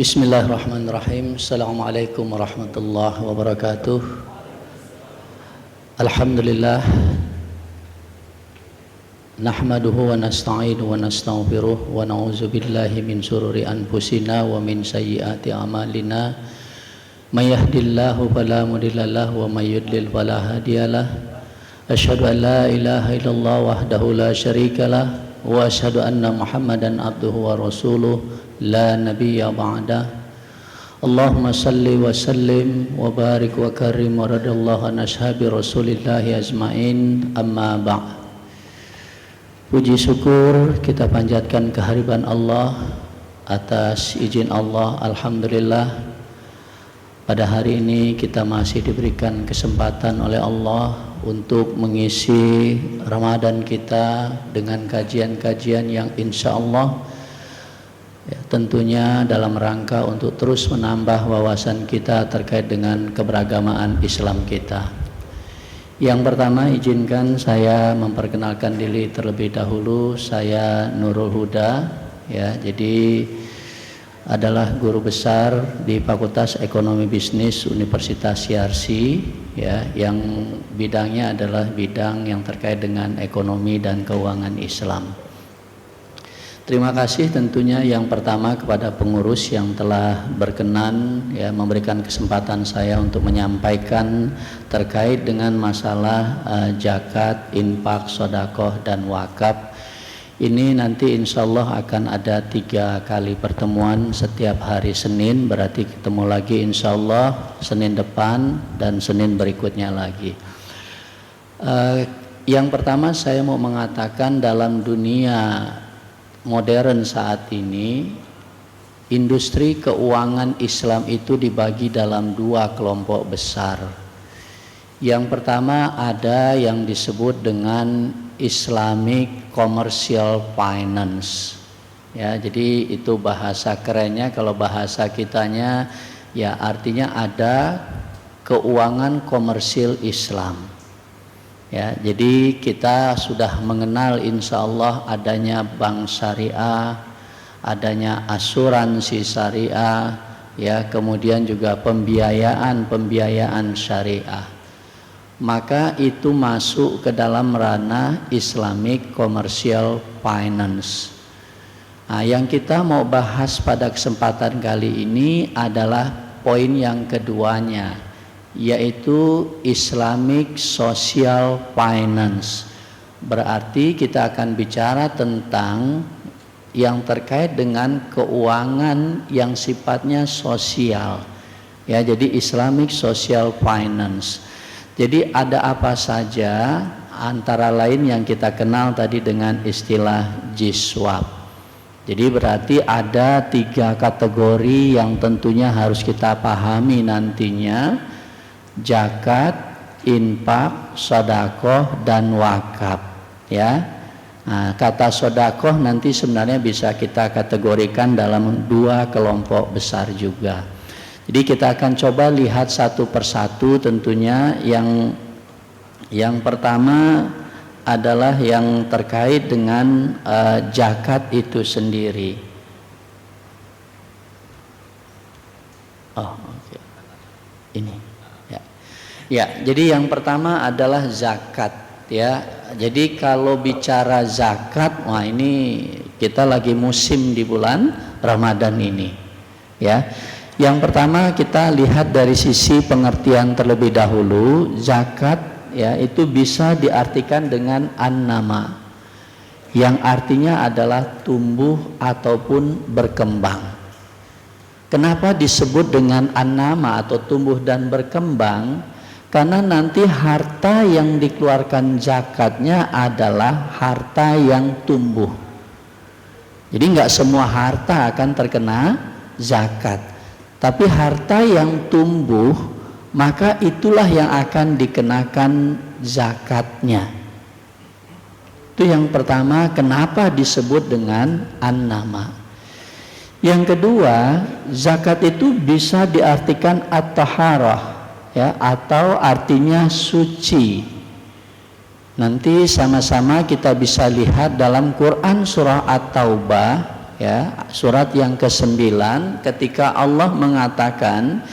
Bismillahirrahmanirrahim. Assalamualaikum warahmatullahi wabarakatuh. Alhamdulillah. Nahmaduhu wa nasta'inuhu wa nastaghfiruh wa na'udzu billahi min syururi anfusina wa min sayyiati a'malina. May yahdihillahu fala mudilla lahu wa may yudlil fala hadiyalah. Asyhadu an la ilaha illallah wahdahu la syarikalah wa asyhadu anna Muhammadan abduhu wa rasuluh la nabiyya ba'da. Allahumma salli wa sallim wa barik wa karim wa radallahu an ashabi rasulillahi ajmain, amma ba'd. Puji syukur kita panjatkan kehadiran Allah atas izin Allah. Alhamdulillah, pada hari ini kita masih diberikan kesempatan oleh Allah untuk mengisi Ramadan kita dengan kajian-kajian yang insya Allah tentunya dalam rangka untuk terus menambah wawasan kita terkait dengan keberagamaan Islam kita. Yang pertama, izinkan saya memperkenalkan diri terlebih dahulu. Saya Nurul Huda, jadi adalah guru besar di Fakultas Ekonomi Bisnis Universitas Yarsi, yang bidangnya adalah bidang yang terkait dengan ekonomi dan keuangan Islam. Terima kasih tentunya yang pertama kepada pengurus yang telah berkenan memberikan kesempatan saya untuk menyampaikan terkait dengan masalah zakat, infak, sedekah dan wakaf. Ini nanti insya Allah akan ada 3 kali pertemuan setiap hari Senin, berarti ketemu lagi insya Allah Senin depan dan Senin berikutnya lagi. Yang pertama saya mau mengatakan, dalam dunia modern saat ini, industri keuangan Islam itu dibagi dalam 2 kelompok besar. Yang pertama ada yang disebut dengan Islamic Commercial Finance. Jadi itu bahasa kerennya, kalau bahasa kitanya artinya ada keuangan komersil Islam. Jadi kita sudah mengenal insya Allah adanya bank syariah, adanya asuransi syariah, kemudian juga pembiayaan syariah. Maka itu masuk ke dalam ranah Islamic Commercial Finance. Yang kita mau bahas pada kesempatan kali ini adalah poin yang keduanya, yaitu Islamic Social Finance. Berarti kita akan bicara tentang yang terkait dengan keuangan yang sifatnya sosial. Jadi Islamic Social Finance. Jadi ada apa saja, antara lain yang kita kenal tadi dengan istilah G-Swap. Jadi berarti ada 3 kategori yang tentunya harus kita pahami nantinya: zakat, infak, sedekah dan wakaf. Kata sedekah nanti sebenarnya bisa kita kategorikan dalam 2 kelompok besar juga. Jadi kita akan coba lihat satu persatu tentunya. Yang pertama adalah yang terkait dengan zakat itu sendiri. Ini. Jadi yang pertama adalah zakat. Jadi kalau bicara zakat, ini kita lagi musim di bulan Ramadan ini. Yang pertama kita lihat dari sisi pengertian terlebih dahulu. Zakat itu bisa diartikan dengan an-nama, yang artinya adalah tumbuh ataupun berkembang. Kenapa disebut dengan an-nama atau tumbuh dan berkembang? Karena nanti harta yang dikeluarkan zakatnya adalah harta yang tumbuh. Jadi nggak semua harta akan terkena zakat, tapi harta yang tumbuh maka itulah yang akan dikenakan zakatnya. Itu yang pertama, kenapa disebut dengan an-nama. Yang kedua, zakat itu bisa diartikan at-taharah, atau artinya suci. Nanti sama-sama kita bisa lihat dalam Quran surah At-Taubah ya, surat yang ke-9 ketika Allah mengatakan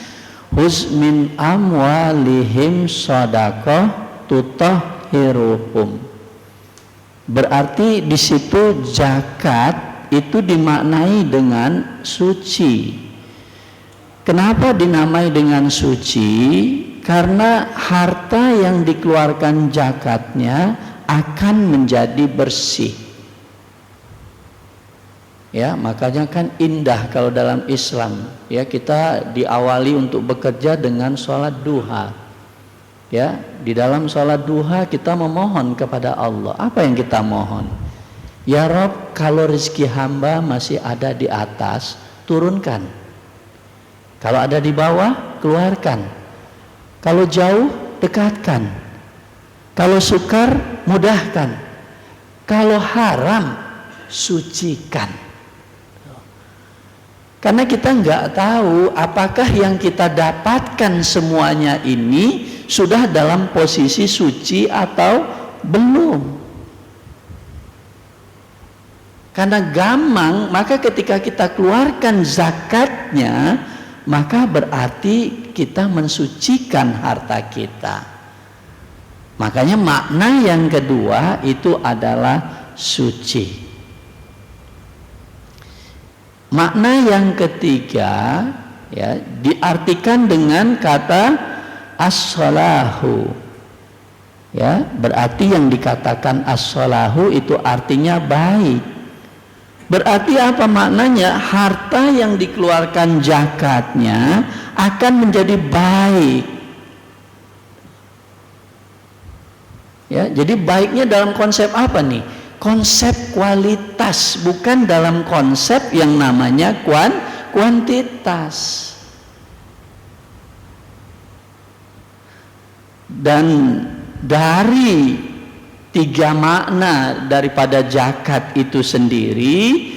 huz min amwalihim shadaqah tutahhiruhum. Berarti di situ zakat itu dimaknai dengan suci. Kenapa dinamai dengan suci? Karena harta yang dikeluarkan zakatnya akan menjadi bersih. Ya, makanya kan indah kalau dalam Islam. Ya, kita diawali untuk bekerja dengan sholat duha. Ya, di dalam sholat duha kita memohon kepada Allah. Apa yang kita mohon? Ya Rob, kalau rezeki hamba masih ada di atas, turunkan. Kalau ada di bawah, keluarkan. Kalau jauh, dekatkan. Kalau sukar, mudahkan. Kalau haram, sucikan. Karena kita nggak tahu apakah yang kita dapatkan semuanya ini sudah dalam posisi suci atau belum. Karena gamang, maka ketika kita keluarkan zakatnya, maka berarti kita mensucikan harta kita. Makanya makna yang kedua itu adalah suci. Makna yang ketiga, ya, diartikan dengan kata as-salahu. Ya, berarti yang dikatakan as-salahu itu artinya baik. Berarti apa maknanya? Harta yang dikeluarkan zakatnya akan menjadi baik. Ya, jadi baiknya dalam konsep apa nih? Konsep kualitas, bukan dalam konsep yang namanya kuantitas. Dan dari tiga makna daripada zakat itu sendiri,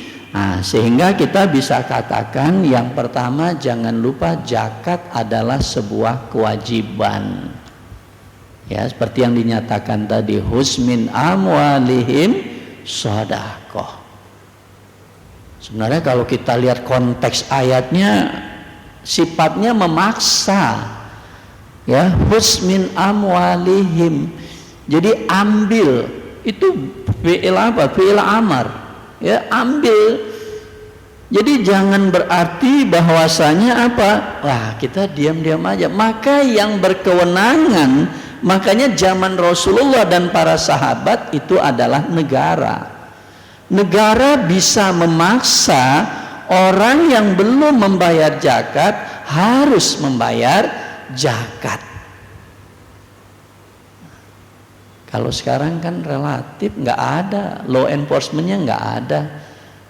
sehingga kita bisa katakan yang pertama, jangan lupa zakat adalah sebuah kewajiban. Ya, seperti yang dinyatakan tadi, husmin amwalihim shadaqah. Sebenarnya kalau kita lihat konteks ayatnya, sifatnya memaksa. Ya, husmin amwalihim. Jadi ambil, itu fi'il apa? Fi'il amar. Ya, ambil. Jadi jangan berarti bahwasanya apa? Wah, kita diam-diam aja. Maka yang berkewenangan, makanya zaman Rasulullah dan para sahabat itu adalah negara. Negara bisa memaksa orang yang belum membayar zakat harus membayar zakat. Kalau sekarang kan relatif nggak ada, law enforcementnya nggak ada,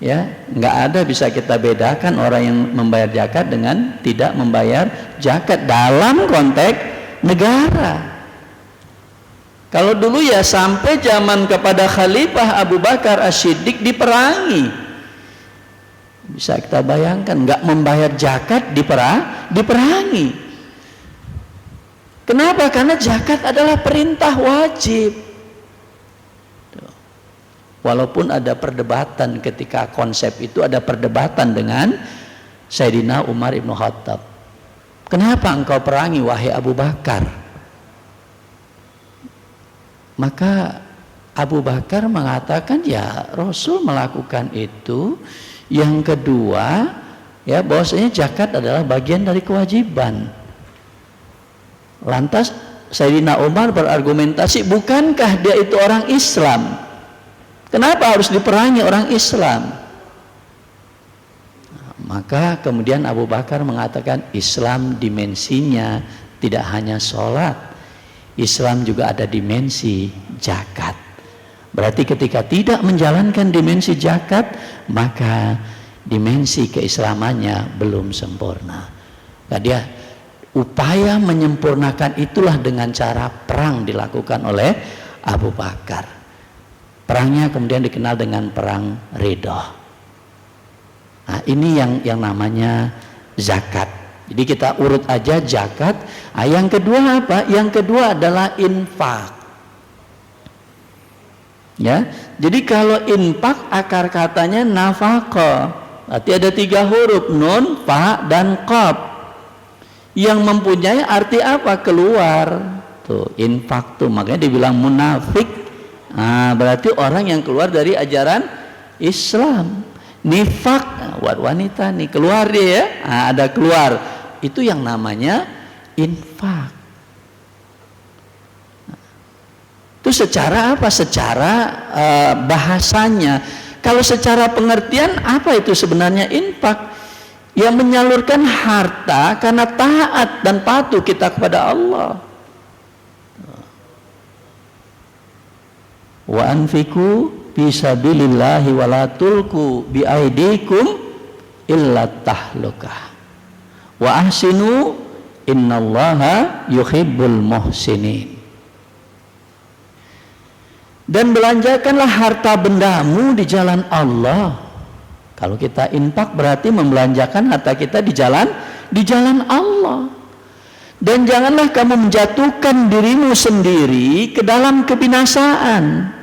ya nggak ada bisa kita bedakan orang yang membayar zakat dengan tidak membayar zakat dalam konteks negara. Kalau dulu ya sampai zaman kepada Khalifah Abu Bakar As-Siddiq diperangi, bisa kita bayangkan nggak membayar zakat diperangi. Kenapa? Karena zakat adalah perintah wajib. Walaupun ada perdebatan ketika konsep itu, ada perdebatan dengan Sayyidina Umar ibn Khattab. Kenapa engkau perangi wahai Abu Bakar? Maka Abu Bakar mengatakan, ya Rasul melakukan itu. Yang kedua, ya bahwasanya zakat adalah bagian dari kewajiban. Lantas Sayyidina Umar berargumentasi, bukankah dia itu orang Islam? Kenapa harus diperangi orang Islam? Maka kemudian Abu Bakar mengatakan, Islam dimensinya tidak hanya sholat, Islam juga ada dimensi zakat. Berarti ketika tidak menjalankan dimensi zakat, maka dimensi keislamannya belum sempurna. Nah, dia upaya menyempurnakan itulah dengan cara perang dilakukan oleh Abu Bakar. Perangnya kemudian dikenal dengan perang Ridha. Nah, ini yang namanya zakat. Jadi kita urut aja zakat. Yang kedua apa? Yang kedua adalah infak. Ya, jadi kalau infak akar katanya nafaqah. Berarti ada 3 huruf, nun, fa, dan qaf. Yang mempunyai arti apa? Keluar. Tuh, infak tuh makanya dibilang munafik. Nah, berarti orang yang keluar dari ajaran Islam. Nifak, buat wanita nih, keluar dia ya. Nah, ada keluar. Itu yang namanya infak. Itu secara apa? Secara bahasanya. Kalau secara pengertian apa itu sebenarnya infak? Yang menyalurkan harta karena taat dan patuh kita kepada Allah. Wa anfiqu fisabilillahi wa la tulqu bi aidikum illa tahlukah. Wa ahsinu innallaha yuhibbul muhsinin. Dan belanjakanlah harta bendamu di jalan Allah. Kalau kita infak berarti membelanjakan harta kita di jalan Allah. Dan janganlah kamu menjatuhkan dirimu sendiri ke dalam kebinasaan.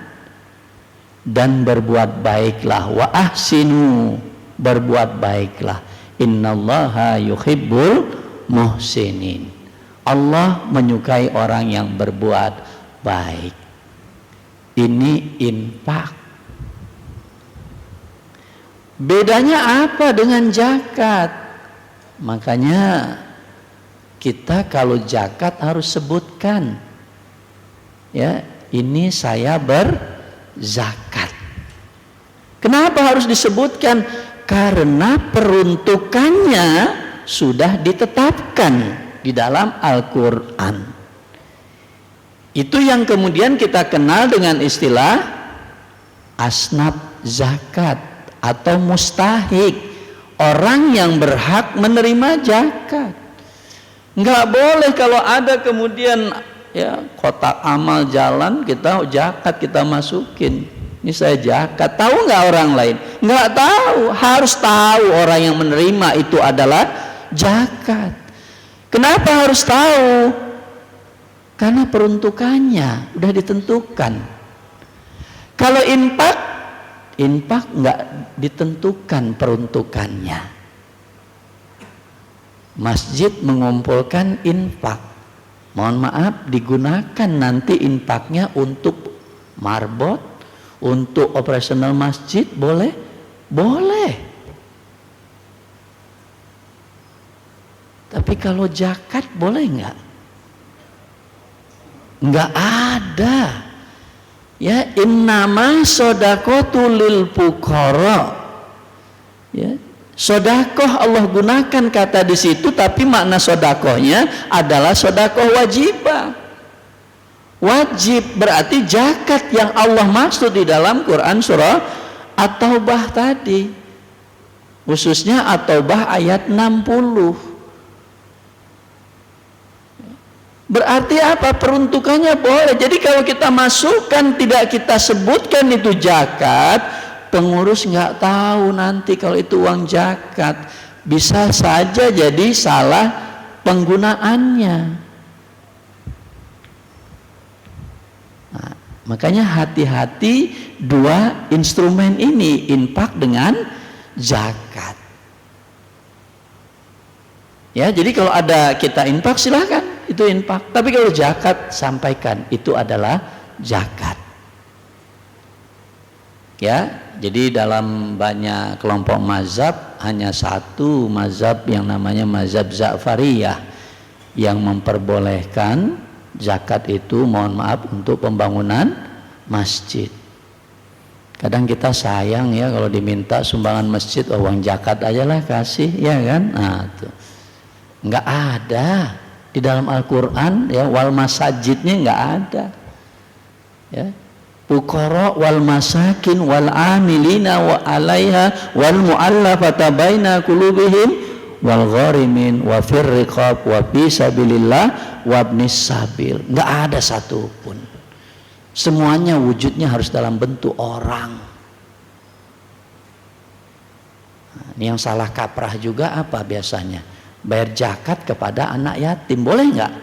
Dan berbuat baiklah, wa ahsinu, berbuat baiklah, innallaha yuhibbul muhsinin. Allah menyukai orang yang berbuat baik. Ini infak. Bedanya apa dengan zakat? Makanya kita kalau zakat harus sebutkan, ya, ini saya berzakat. Kenapa harus disebutkan? Karena peruntukannya sudah ditetapkan di dalam Al-Quran. Itu yang kemudian kita kenal dengan istilah asnaf zakat atau mustahik, orang yang berhak menerima zakat. Nggak boleh kalau ada kemudian ya kotak amal jalan kita zakat kita masukin. Ini saya zakat. Tahu nggak orang lain? Nggak tahu. Harus tahu orang yang menerima itu adalah zakat. Kenapa harus tahu? Karena peruntukannya udah ditentukan. Kalau infak nggak ditentukan peruntukannya. Masjid mengumpulkan infak. Mohon maaf, digunakan nanti infaknya untuk marbot, untuk operasional masjid, boleh? Boleh. Tapi kalau zakat boleh nggak? Nggak ada. Ya, innama shadaqatu lil fuqara. Ya, sedekah Allah gunakan kata di situ, tapi makna sedekahnya adalah sedekah wajibah. Wajib berarti zakat yang Allah maksud di dalam Quran surah At-Taubah tadi. Khususnya At-Taubah ayat 60. Berarti apa? Peruntukannya boleh. Jadi kalau kita masukkan tidak kita sebutkan itu zakat, pengurus nggak tahu nanti kalau itu uang zakat, bisa saja jadi salah penggunaannya. Nah, makanya hati-hati dua instrumen ini, infak dengan zakat. Ya, jadi kalau ada kita infak silahkan, itu infak. Tapi kalau zakat sampaikan itu adalah zakat. Ya, jadi dalam banyak kelompok mazhab hanya satu mazhab yang namanya mazhab Za'fariyah yang memperbolehkan zakat itu, mohon maaf, untuk pembangunan masjid. Kadang kita sayang ya kalau diminta sumbangan masjid, uang zakat aja lah kasih, ya kan? Nah, tuh. Nggak ada di dalam Al-Quran, ya, wal masajidnya nggak ada, ya. Fuqara wal masakin wal amilina wa alaiha wal mu'allafata baina qulubihim wal gharimin wa fir riqab wa fi sabilillah wa ibnis sabil. Nggak ada satupun. Semuanya wujudnya harus dalam bentuk orang. Nah, ini yang salah kaprah juga apa biasanya? Bayar zakat kepada anak yatim, boleh nggak?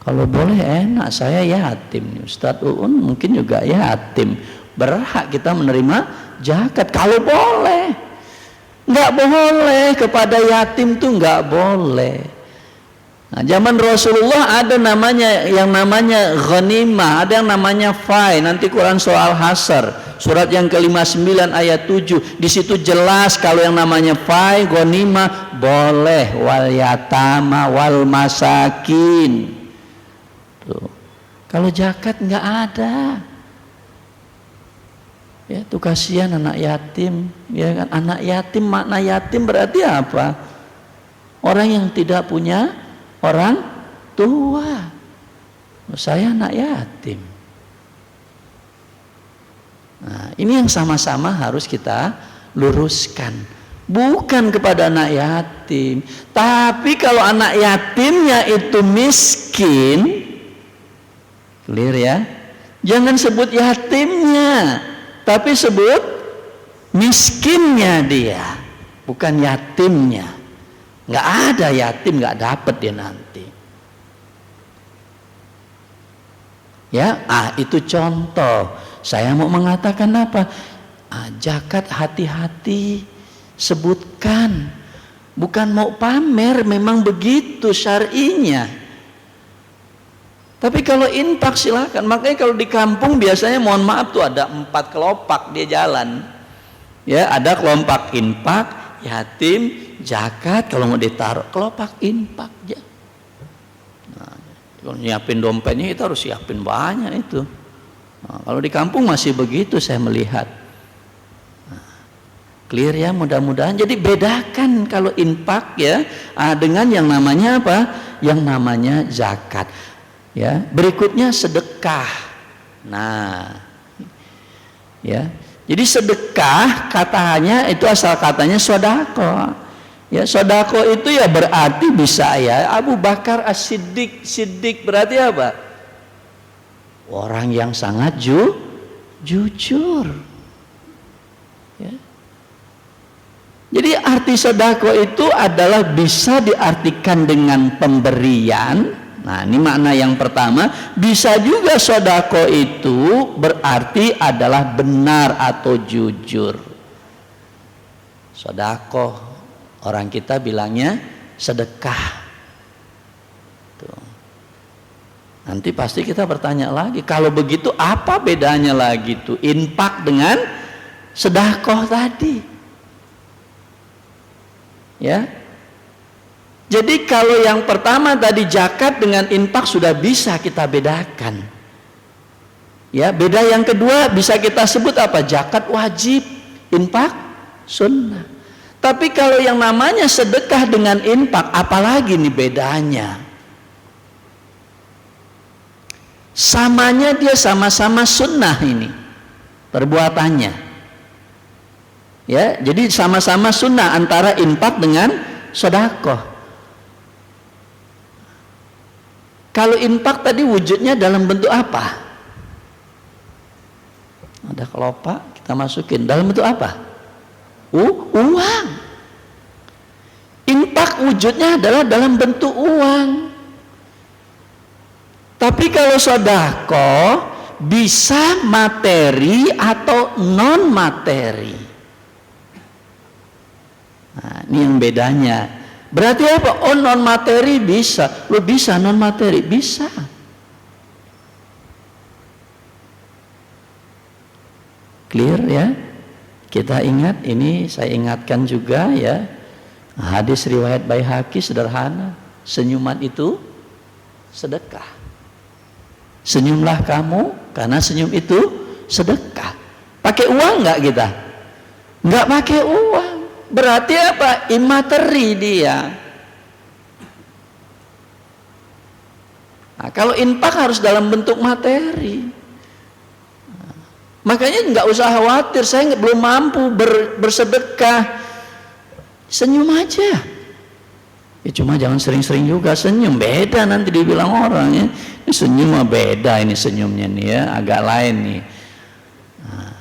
Kalau boleh enak, saya yatim. Ustadz Uun mungkin juga yatim. Berhak kita menerima zakat kalau boleh. Nggak boleh kepada yatim tuh nggak boleh. Nah, zaman Rasulullah ada yang namanya ghanimah, ada yang namanya fai. Nanti Quran soal Hasr, surat yang ke-59 ayat 7. Di situ jelas kalau yang namanya fai, ghanimah boleh, wal yatama wal masakin. Tuh. Kalau zakat nggak ada. Ya, tuh kasihan anak yatim, ya kan? Anak yatim, makna yatim berarti apa? Orang yang tidak punya orang tua. Saya anak yatim. Nah, ini yang sama-sama harus kita luruskan. Bukan kepada anak yatim, tapi kalau anak yatimnya itu miskin, clear ya? Jangan sebut yatimnya, tapi sebut miskinnya dia, bukan yatimnya. Nggak ada yatim nggak dapat dia nanti. Ya, itu contoh. Saya mau mengatakan apa? Zakat hati-hati, sebutkan. Bukan mau pamer, memang begitu syar'inya. Tapi kalau infak silakan. Makanya kalau di kampung biasanya mohon maaf tuh ada 4 kelopak dia jalan. Ya, ada kelompok infak, yatim, zakat. Kalau mau ditaruh kelopak infak ya. Nah, kalau nyiapin dompetnya kita harus siapin banyak itu. Nah, kalau di kampung masih begitu saya melihat. Nah, clear ya, mudah-mudahan. Jadi bedakan kalau infak ya dengan yang namanya apa? Yang namanya zakat. Ya, berikutnya sedekah. Nah, ya. Jadi sedekah katanya itu asal katanya sodako. Ya, sodako itu ya berarti bisa ya Abu Bakar As-Siddiq. Siddiq berarti apa? Orang yang sangat jujur. Ya. Jadi arti sodako itu adalah bisa diartikan dengan pemberian. Nah, ini makna yang pertama. Bisa juga sodako itu berarti adalah benar atau jujur. Sodako, orang kita bilangnya sedekah. Tuh. Nanti pasti kita bertanya lagi, kalau begitu apa bedanya lagi tuh infak dengan sedekah tadi? Ya. Jadi kalau yang pertama tadi zakat dengan infak sudah bisa kita bedakan. Ya, beda yang kedua bisa kita sebut apa? Zakat wajib, infak sunnah. Tapi kalau yang namanya sedekah dengan infak, apalagi nih bedanya? Samanya dia sama-sama sunnah ini perbuatannya. Ya, jadi sama-sama sunnah antara infak dengan sedekah. Kalau infak tadi wujudnya dalam bentuk apa? Ada kelopak, kita masukin. Dalam bentuk apa? Uang. Infak wujudnya adalah dalam bentuk uang. Tapi kalau sedekah bisa materi atau non materi. Nah, ini yang bedanya. Berarti apa? Oh, non materi bisa. Lo bisa non materi? Bisa. Clear ya? Kita ingat ini, saya ingatkan juga ya. Hadis riwayat Baihaqi sederhana. Senyuman itu sedekah. Senyumlah kamu karena senyum itu sedekah. Pakai uang nggak kita? Nggak pakai uang. Berarti apa? Imateri dia. Nah, kalau infak harus dalam bentuk materi. Makanya nggak usah khawatir, saya belum mampu bersedekah. Senyum aja. Ya cuma jangan sering-sering juga senyum. Beda nanti dibilang orang ya. Ini senyum mah beda ini senyumnya nih ya, agak lain nih. Nah,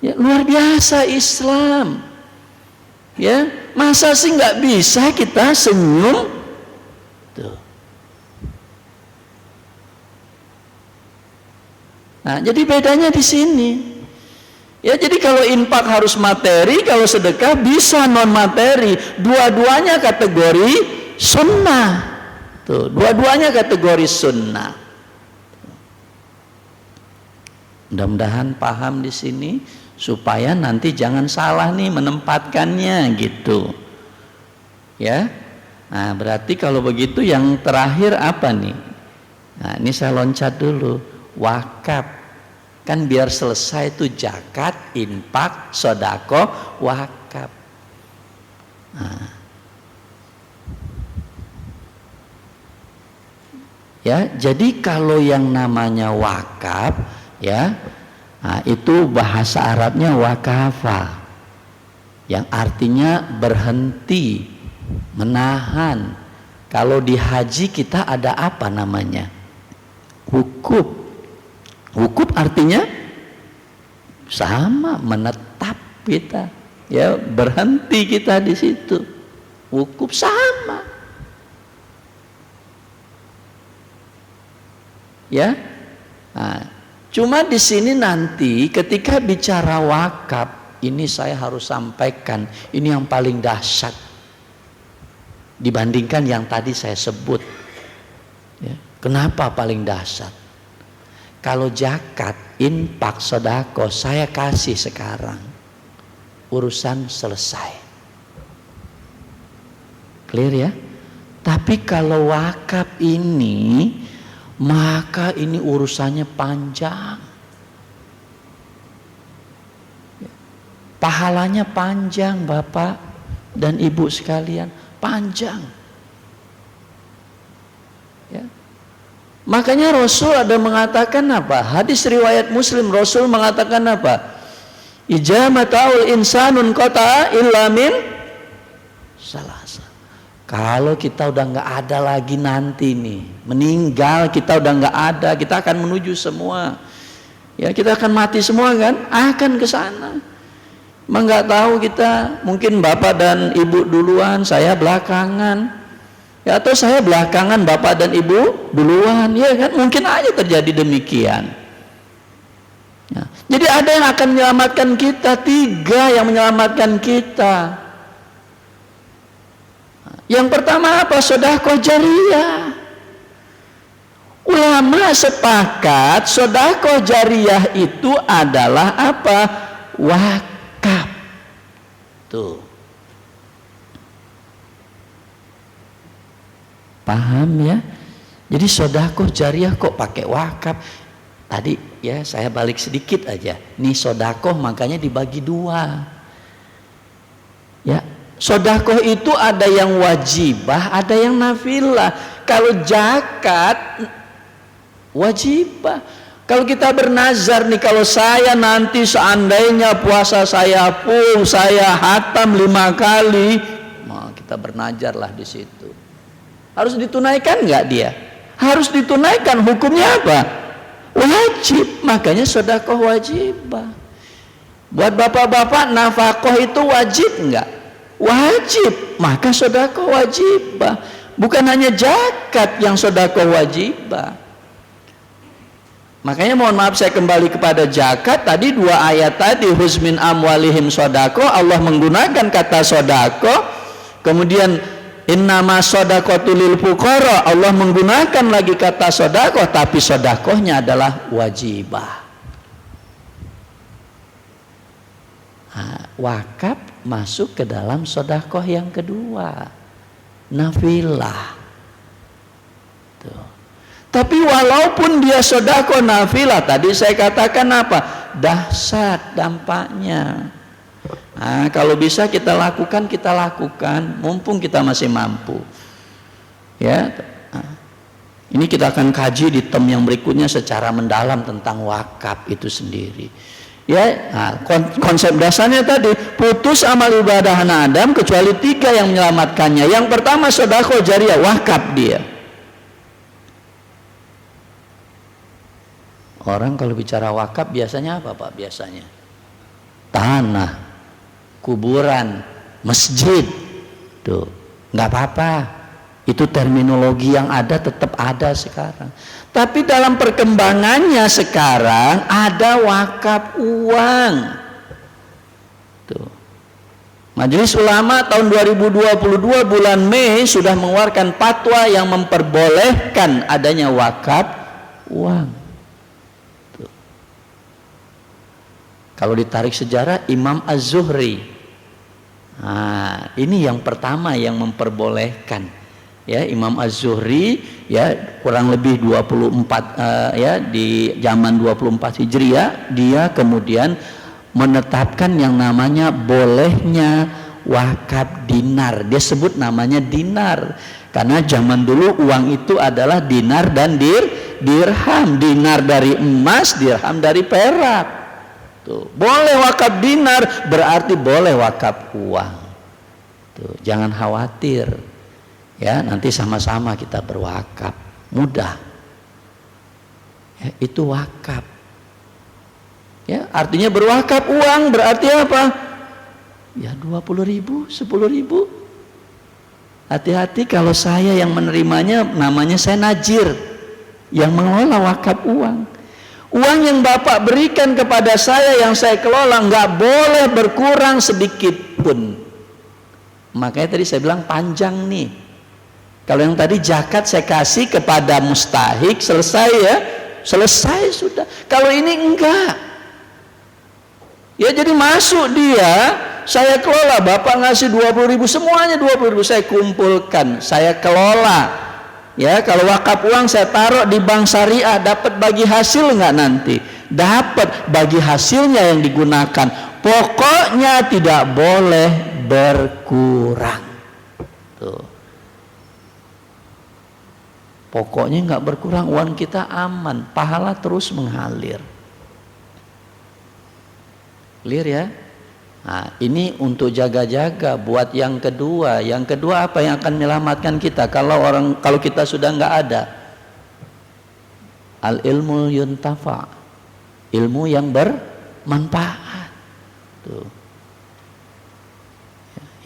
ya luar biasa Islam. Ya, masa sih nggak bisa kita senyum? Tuh. Nah, jadi bedanya di sini. Ya, jadi kalau infak harus materi, kalau sedekah bisa non materi. Dua-duanya kategori sunnah. Tuh, dua-duanya kategori sunnah. Mudah-mudahan paham di sini supaya nanti jangan salah nih menempatkannya gitu. Ya. Nah, berarti kalau begitu yang terakhir apa nih? Nah, ini saya loncat dulu. Wakaf. Kan biar selesai itu zakat, infak, sedekah, wakaf. Nah. Ya, jadi kalau yang namanya wakaf, ya, nah, itu bahasa Arabnya wakafa, yang artinya berhenti, menahan. Kalau di haji kita ada apa namanya? Wukuf. Wukuf artinya sama, menetap kita, ya, berhenti kita di situ. Wukuf sama, ya. Nah, cuma di sini nanti ketika bicara wakaf, ini saya harus sampaikan, ini yang paling dahsyat dibandingkan yang tadi saya sebut. Ya, kenapa paling dahsyat? Kalau zakat, infak, sedekah saya kasih sekarang, urusan selesai. Clear ya? Tapi kalau wakaf ini, maka ini urusannya panjang. Pahalanya panjang, Bapak dan Ibu sekalian, panjang. Ya. Makanya Rasul ada mengatakan apa? Hadis riwayat Muslim, Rasul mengatakan apa? Ijamataul insanun qata'a illa min salasa. Kalau kita udah nggak ada lagi nanti nih, meninggal, kita udah nggak ada, kita akan menuju semua. Ya, kita akan mati semua kan? Akan ke sana. Emang nggak tahu kita, mungkin Bapak dan Ibu duluan, saya belakangan. Ya, atau saya belakangan Bapak dan Ibu duluan, ya kan, mungkin aja terjadi demikian. Ya. Jadi ada yang akan menyelamatkan kita, 3 yang menyelamatkan kita. Yang pertama apa? Sedekah jariyah. Ulama sepakat sedekah jariyah itu adalah apa? Wakaf. Tuh. Paham ya? Jadi sedekah jariyah kok pakai wakaf? Tadi ya saya balik sedikit aja. Nih sedekah makanya dibagi 2. Ya, sedekah itu ada yang wajibah, ada yang nafilah. Kalau zakat wajibah. Kalau kita bernazar nih, kalau saya nanti seandainya puasa saya full, saya hatam 5 kali, nah kita bernazar lah di situ. Harus ditunaikan nggak dia? Harus ditunaikan. Hukumnya apa? Wajib. Makanya sedekah wajibah. Buat bapak-bapak, nafkah itu wajib nggak? Wajib. Maka sedekah wajibah. Bukan hanya zakat yang sedekah wajibah. Makanya mohon maaf saya kembali kepada zakat. Tadi 2 ayat tadi, husmin amwalihim sedekah, Allah menggunakan kata sedekah. Kemudian innama shadaqatul lil fuqara, Allah menggunakan lagi kata sedekah, tapi sedekahnya adalah wajibah. Nah, wakaf masuk ke dalam sedekah yang kedua, nafilah. Tuh. Tapi walaupun dia sedekah nafilah, tadi saya katakan apa? Dahsyat dampaknya. Nah, kalau bisa kita lakukan, mumpung kita masih mampu. Ya, ini kita akan kaji di term yang berikutnya secara mendalam tentang wakaf itu sendiri. Ya, nah, konsep dasarnya tadi, putus amal ibadah anak Adam kecuali 3 yang menyelamatkannya. Yang pertama sedekah jariyah, wakaf dia. Orang kalau bicara wakaf biasanya apa Pak? Biasanya tanah, kuburan, masjid. Tuh, nggak apa-apa. Itu terminologi yang ada, tetap ada sekarang. Tapi dalam perkembangannya sekarang ada wakaf uang. Tuh. Majelis Ulama tahun 2022 bulan Mei sudah mengeluarkan fatwa yang memperbolehkan adanya wakaf uang. Tuh. Kalau ditarik sejarah, Imam Az-Zuhri. Nah, ini yang pertama yang memperbolehkan. Ya, Imam Az-Zuhri ya kurang lebih 24 ya di zaman 24 Hijriah dia kemudian menetapkan yang namanya bolehnya wakaf dinar. Dia sebut namanya dinar karena zaman dulu uang itu adalah dinar dan dirham. Dinar dari emas, dirham dari perak. Tuh, boleh wakaf dinar berarti boleh wakaf uang. Tuh, jangan khawatir. Ya, nanti sama-sama kita berwakaf, mudah. Ya, itu wakaf. Ya, artinya berwakaf uang berarti apa? Ya 20.000, 10.000. Hati-hati kalau saya yang menerimanya, namanya saya najir, yang mengelola wakaf uang. Uang yang Bapak berikan kepada saya yang saya kelola nggak boleh berkurang sedikit pun. Makanya tadi saya bilang panjang nih. Kalau yang tadi zakat saya kasih kepada mustahik, selesai ya, selesai sudah. Kalau ini enggak. Ya jadi masuk dia, saya kelola, Bapak ngasih 20.000, semuanya 20.000 saya kumpulkan, saya kelola. Ya, kalau wakaf uang saya taruh di bank syariah, dapat bagi hasil enggak nanti? Dapat, bagi hasilnya yang digunakan. Pokoknya tidak boleh berkurang. Tuh. Pokoknya nggak berkurang, uang kita aman, pahala terus mengalir. Clear ya? Nah, ini untuk jaga-jaga buat yang kedua. Yang kedua apa yang akan menyelamatkan kita kalau kita sudah nggak ada? Al ilmu yuntafa, ilmu yang bermanfaat. Tuh.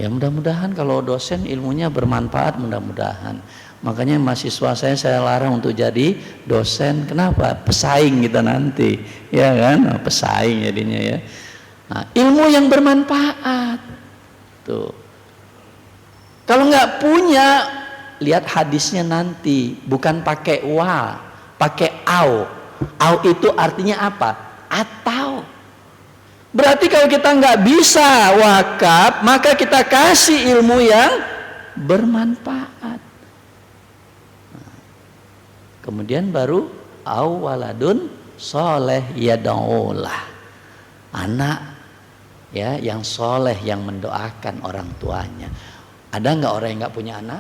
Ya mudah-mudahan kalau dosen ilmunya bermanfaat, mudah-mudahan. Makanya mahasiswa saya larang untuk jadi dosen. Kenapa? Pesaing kita nanti, ya kan? Pesaing jadinya ya. Nah, ilmu yang bermanfaat. Tuh. Kalau nggak punya, lihat hadisnya nanti. Bukan pakai wa, pakai au. Au itu artinya apa? Atau. Berarti kalau kita nggak bisa wakaf, maka kita kasih ilmu yang bermanfaat. Kemudian baru awaladun soleh yadaulah, anak ya yang soleh yang mendoakan orang tuanya. Ada nggak orang yang nggak punya anak?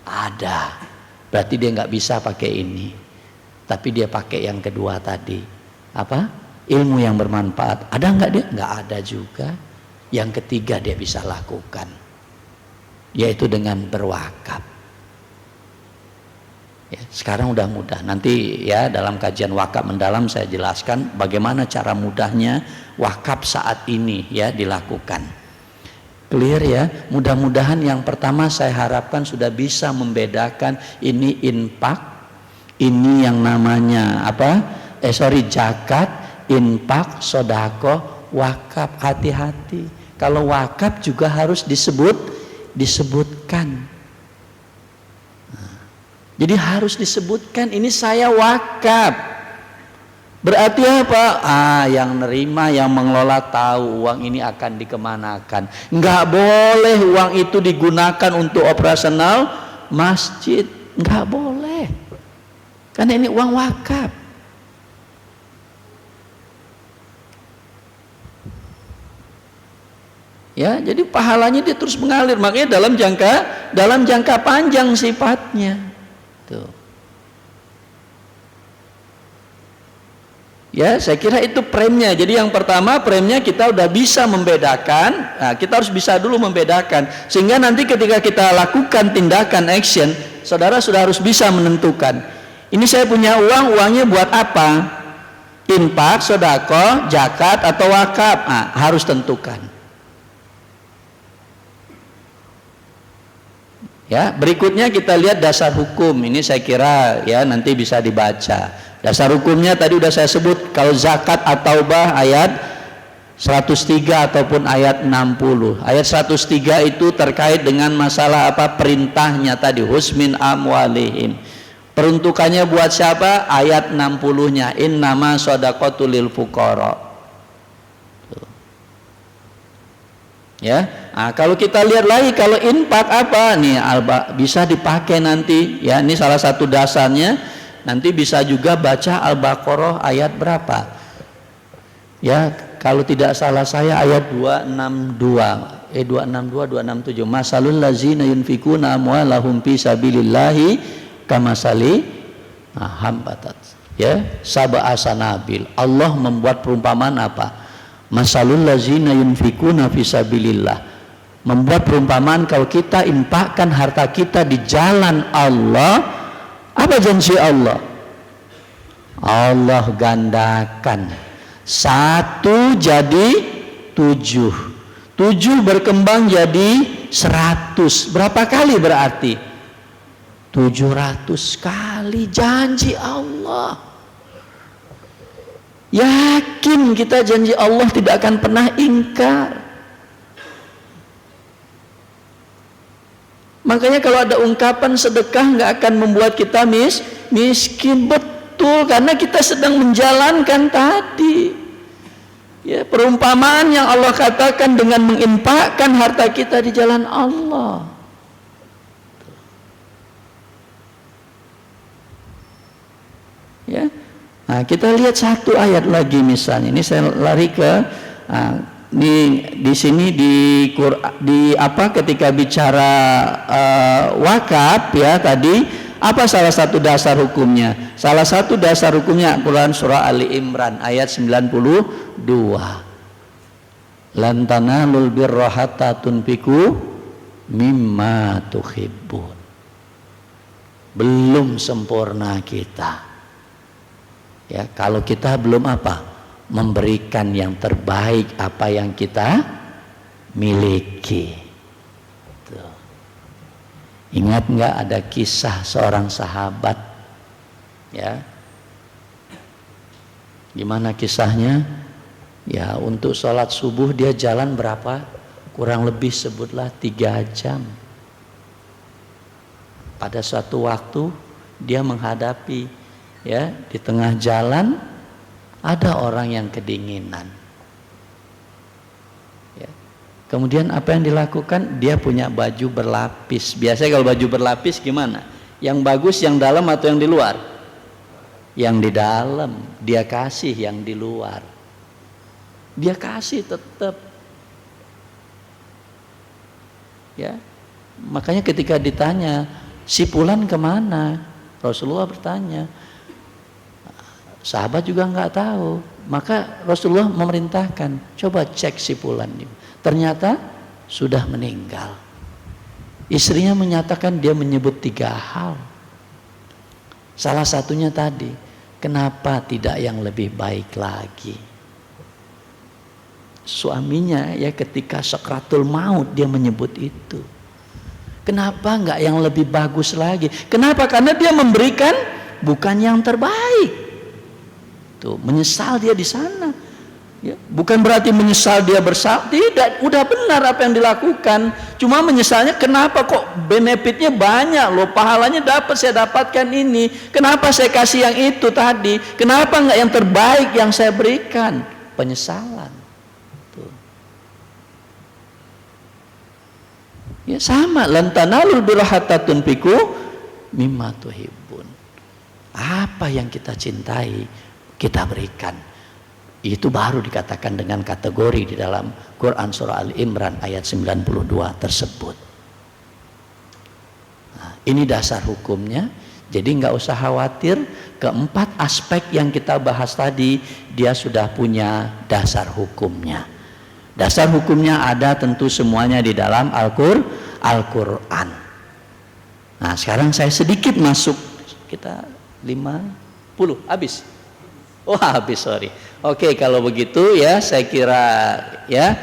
Ada. Berarti dia nggak bisa pakai ini, tapi dia pakai yang kedua tadi. Apa? Ilmu yang bermanfaat. Ada nggak dia? Nggak ada juga. Yang ketiga dia bisa lakukan, yaitu dengan berwakaf. Ya, sekarang udah mudah. Nanti ya dalam kajian wakaf mendalam saya jelaskan bagaimana cara mudahnya wakaf saat ini ya dilakukan. Clear ya? Mudah-mudahan yang pertama saya harapkan sudah bisa membedakan ini infak, ini yang namanya apa? Zakat, infak, sedekah, wakaf. Hati-hati. Kalau wakaf juga harus disebutkan. Jadi harus disebutkan ini saya wakaf. Berarti apa? Yang nerima, yang mengelola tahu uang ini akan dikemanakan. Nggak boleh uang itu digunakan untuk operasional masjid. Nggak boleh. Karena ini uang wakaf. Ya, jadi pahalanya dia terus mengalir. Makanya dalam jangka panjang sifatnya. Tuh. Ya, saya kira itu premnya. Jadi yang pertama premnya kita udah bisa membedakan. Nah, kita harus bisa dulu membedakan sehingga nanti ketika kita lakukan tindakan action, saudara sudah harus bisa menentukan. Ini saya punya uang, uangnya buat apa? Infak, sedekah, zakat atau wakaf? Nah, harus tentukan. Ya, berikutnya kita lihat dasar hukum. Ini saya kira ya nanti bisa dibaca. Dasar hukumnya tadi udah saya sebut, kalau zakat at-taubah ayat 103 ataupun ayat 60. Ayat 103 itu terkait dengan masalah apa? Perintahnya tadi, husmin amwalihim. Peruntukannya buat siapa? Ayat 60-nya, innama shadaqatul lil fuqara. Ya, nah, kalau kita lihat lagi, kalau infak apa nih, bisa dipakai nanti ya, ini salah satu dasarnya. Nanti bisa juga baca Al-Baqarah ayat berapa ya, kalau tidak salah saya ayat 262 267, masalul lazina yunfikuna amwalahum fi sabilillahi kamasali hambatat ya sab'a sanabil. Allah membuat perumpamaan apa? Masalul lazina yunfikuna fisabilillah, membuat perumpamaan kalau kita infakkan harta kita di jalan Allah, apa janji Allah? Allah gandakan, 1 jadi 7, 7 berkembang jadi 100. Berapa kali berarti? 700 kali janji Allah. Yakin kita janji Allah tidak akan pernah ingkar. Makanya kalau ada ungkapan sedekah nggak akan membuat kita miskin, betul, karena kita sedang menjalankan tadi ya perumpamaan yang Allah katakan dengan menginfakkan harta kita di jalan Allah. Ya. Nah, kita lihat satu ayat lagi misalnya. Ini saya lari ke di sini di apa ketika bicara wakaf ya tadi, apa salah satu dasar hukumnya? Salah satu dasar hukumnya Al-Quran surah Ali Imran ayat 92. Lan tanalul birra hatta tunfiqu mimma tuhibbun. Belum sempurna kita. Ya, kalau kita belum apa? Memberikan yang terbaik apa yang kita miliki. Tuh. Ingat nggak ada kisah seorang sahabat? Ya. Gimana kisahnya? Ya, untuk sholat subuh dia jalan berapa? Kurang lebih sebutlah 3 jam. Pada suatu waktu dia menghadapi ya di tengah jalan ada orang yang kedinginan ya. Kemudian apa yang dilakukan? Dia punya baju berlapis. Biasanya kalau baju berlapis gimana? Yang bagus yang dalam atau yang di luar? Yang di dalam. Dia kasih yang di luar. Dia kasih tetap ya. Makanya ketika ditanya, si fulan kemana? Rasulullah bertanya. Sahabat juga nggak tahu, maka Rasulullah memerintahkan, coba cek si fulan ini. Ternyata sudah meninggal. Istrinya menyatakan dia menyebut 3 hal. Salah satunya tadi, kenapa tidak yang lebih baik lagi? Suaminya ya ketika sakratul maut dia menyebut itu. Kenapa nggak yang lebih bagus lagi? Kenapa? Karena dia memberikan bukan yang terbaik. Tuh, menyesal dia di sana. Ya, bukan berarti menyesal dia bersalah, tidak, udah benar apa yang dilakukan. Cuma menyesalnya kenapa kok benefitnya banyak loh, pahalanya dapat, saya dapatkan ini. Kenapa saya kasih yang itu tadi? Kenapa nggak yang terbaik yang saya berikan? Penyesalan. Tuh. Ya sama, lan tanalul birra hatta tunfiqu mimma tuhibbun. Apa yang kita cintai kita berikan. Itu baru dikatakan dengan kategori di dalam Quran surah Al-Imran ayat 92 tersebut. Nah, ini dasar hukumnya. Jadi nggak usah khawatir, keempat aspek yang kita bahas tadi dia sudah punya dasar hukumnya. Dasar hukumnya ada tentu semuanya di dalam Al-Quran. Nah sekarang saya sedikit masuk, kita 50 habis. Wah, habis, sorry. Oke, kalau begitu ya saya kira ya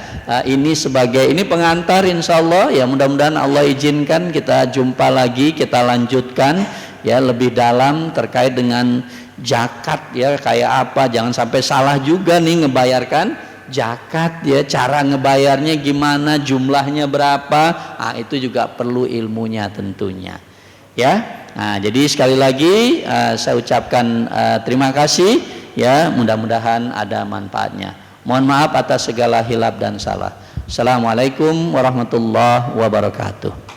ini sebagai ini pengantar insya Allah ya, mudah-mudahan Allah izinkan kita jumpa lagi, kita lanjutkan ya lebih dalam terkait dengan zakat ya, kayak apa, jangan sampai salah juga nih ngebayarkan zakat ya, cara ngebayarnya gimana, jumlahnya berapa, itu juga perlu ilmunya tentunya ya. Nah, jadi sekali lagi saya ucapkan terima kasih ya, mudah-mudahan ada manfaatnya. Mohon maaf atas segala hilaf dan salah. Assalamualaikum warahmatullahi wabarakatuh.